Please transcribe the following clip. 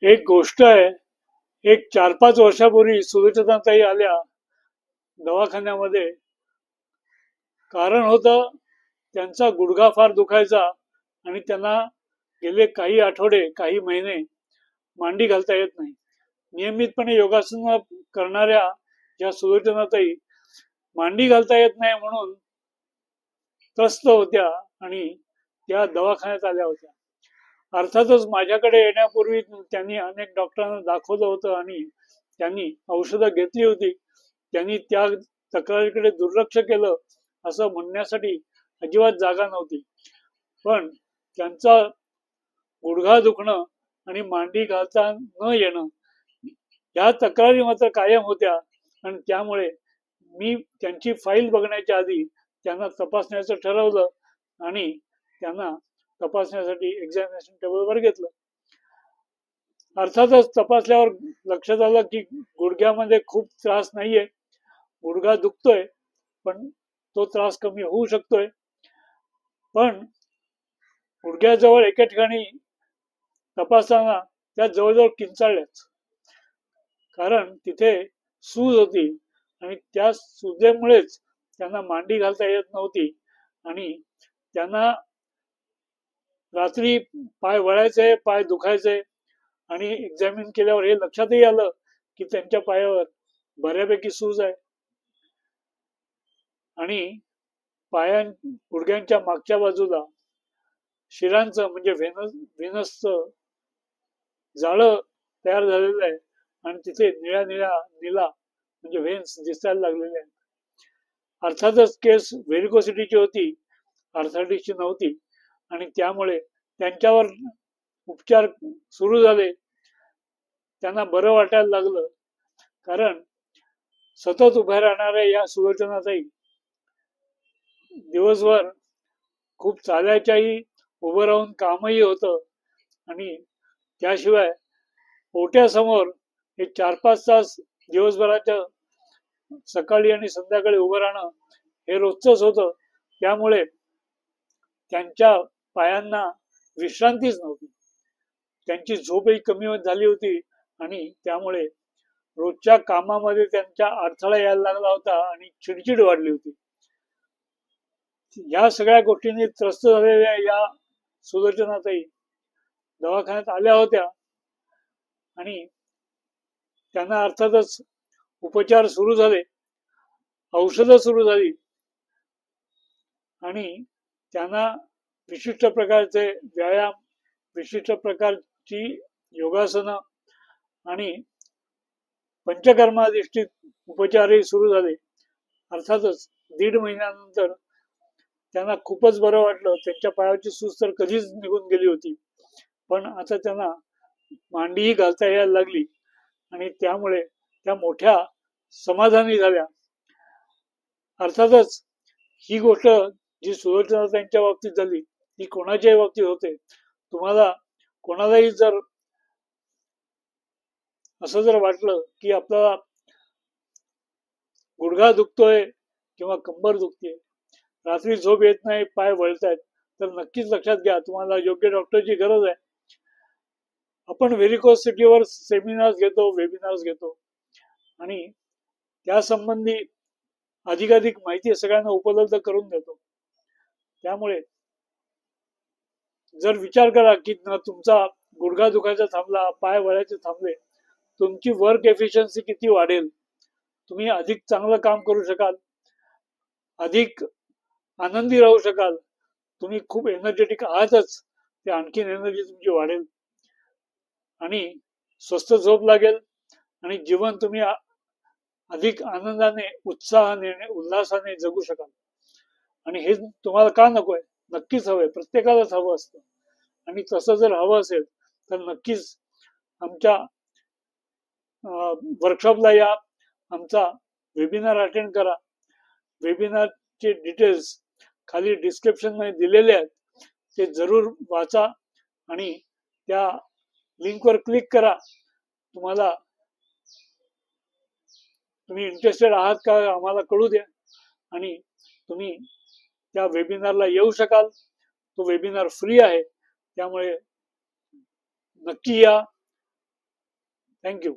एक गोष्ट आहे. एक 4-5 वर्षापूर्वी सुलोचनाताई आल्या दवाखान्यामध्ये. कारण होतं त्यांचा गुडघा फार दुखायचा आणि त्यांना गेले काही आठवडे काही महिने मांडी घालता येत नाही. नियमितपणे योगासन करणाऱ्या या सुलोचनाताई मांडी घालता येत नाही म्हणून त्रस्त होत्या आणि त्या दवाखान्यात आल्या होत्या. अर्थातच माझ्याकडे येण्यापूर्वी त्यांनी अनेक डॉक्टरांना दाखवलं होतं आणि त्यांनी औषधं घेतली होती. त्यांनी त्या तक्रारीकडे दुर्लक्ष केलं असं म्हणण्यासाठी अजिबात जागा नव्हती. पण त्यांचा गुडघा दुखणं आणि मांडी घालता न येणं या तक्रारी मात्र कायम होत्या आणि त्यामुळे मी त्यांची फाईल बघण्याच्या आधी त्यांना तपासण्याचं ठरवलं आणि त्यांना तपासण्यासाठी एक्झामिनेशन टेबलवर घेतलं. अर्थातच तपासल्यावर लक्षात आलं की गुडघ्यामध्ये खूप त्रास नाहीये. गुडघा दुखतोय पण तो त्रास कमी होऊ शकतोय. पण गुडघ्याजवळ एके ठिकाणी तपासताना त्या जवळजवळ किंचाळल्याच. कारण तिथे सूज होती आणि त्या सुजेमुळेच त्यांना मांडी घालता येत नव्हती आणि त्यांना रात्री पाय वळायचे, पाय दुखायचे आणि एक्झामिन केल्यावर हे लक्षातही आलं की त्यांच्या पायावर बऱ्यापैकी सूज आहे आणि गुडघ्यांच्या मागच्या बाजूला शिरांचं म्हणजे व्हेनसचं जाळं तयार झालेलं आहे आणि तिथे निळा म्हणजे व्हेन्स दिसायला लागलेले आहेत. अर्थातच केस व्हेरिकोसिटीची होती, आर्थरायटिसची नव्हती आणि त्यामुळे त्यांच्यावर उपचार सुरू झाले. त्यांना बरं वाटायला लागलं. कारण सतत उभ्या राहणाऱ्या या सुलोचनाताई दिवसभर खूप चालायच्याही, उभं राहून कामही होतं आणि त्याशिवाय ओट्यासमोर हे 4-5 तास दिवसभराच्या सकाळी आणि संध्याकाळी उभं राहणं हे रोजचंच होतं. त्यामुळे त्यांच्या पायांना विश्रांतीच नव्हती. त्यांची झोपही कमी झाली होती आणि त्यामुळे रोजच्या कामामध्ये त्यांच्या अडथळा यायला लागला होता आणि चिडचिड वाढली होती. या सगळ्या गोष्टींनी त्रस्त झालेल्या या सुलोचनाताई दवाखान्यात आल्या होत्या आणि त्यांना अर्थातच उपचार सुरू झाले, औषधं सुरू झाली आणि त्यांना विशिष्ट प्रकारचे व्यायाम, विशिष्ट प्रकारची योगासनं आणि पंचकर्माधिष्ठित उपचारही सुरू झाले. अर्थातच 1.5 महिन्यानंतर त्यांना खूपच बरं वाटलं. त्यांच्या पायाची सूज तर कधीच निघून गेली होती, पण आता त्यांना मांडीही घालता यायला लागली आणि त्यामुळे त्या मोठ्या समाधानी झाल्या. अर्थातच ही गोष्ट जी सुलोचनाताईंच्या बाबतीत झाली ती कोणाच्याही बाबतीत होते. तुम्हाला कोणालाही जर असं जर वाटलं की आपला गुडघा दुखतोय किंवा कंबर दुखते, रात्री झोप येत नाही, पाय वळतायत, तर नक्कीच लक्षात घ्या तुम्हाला योग्य डॉक्टरची गरज आहे. आपण व्हेरिकोसिटीवर सेमिनार्स घेतो, वेबिनार्स घेतो आणि त्या संबंधी अधिकाधिक माहिती सगळ्यांना उपलब्ध करून देतो. त्यामुळे जर विचार करा की तुमचा गुडघा दुखायचा थांबला, पाय वळायचे थांबले, तुमची वर्क एफिशियन्सी किती वाढेल, तुम्ही अधिक चांगलं काम करू शकाल, अधिक आनंदी राहू शकाल, तुम्ही खूप एनर्जेटिक आहातच, ते आणखीन एनर्जी तुमची वाढेल आणि स्वस्त झोप लागेल आणि जीवन तुम्ही अधिक आनंदाने, उत्साहाने, उल्हासाने जगू शकाल. आणि हे तुम्हाला का नकोय? नक्कीच हवंय, प्रत्येकालाच हवं असतं. आणि तसं जर हवं असेल तर नक्कीच आमच्या वर्कशॉपला या, आमचा वेबिनार अटेंड करा. वेबिनारचे डिटेल्स खाली डिस्क्रिप्शन मध्ये दिलेले आहेत, ते जरूर वाचा आणि त्या लिंकवर क्लिक करा. तुम्ही इंटरेस्टेड आहात का आम्हाला कळू द्या आणि तुम्ही त्या वेबिनारला येऊ शकाल. तो वेबिनार फ्री आहे, त्यामुळे नक्की या. थँक्यू.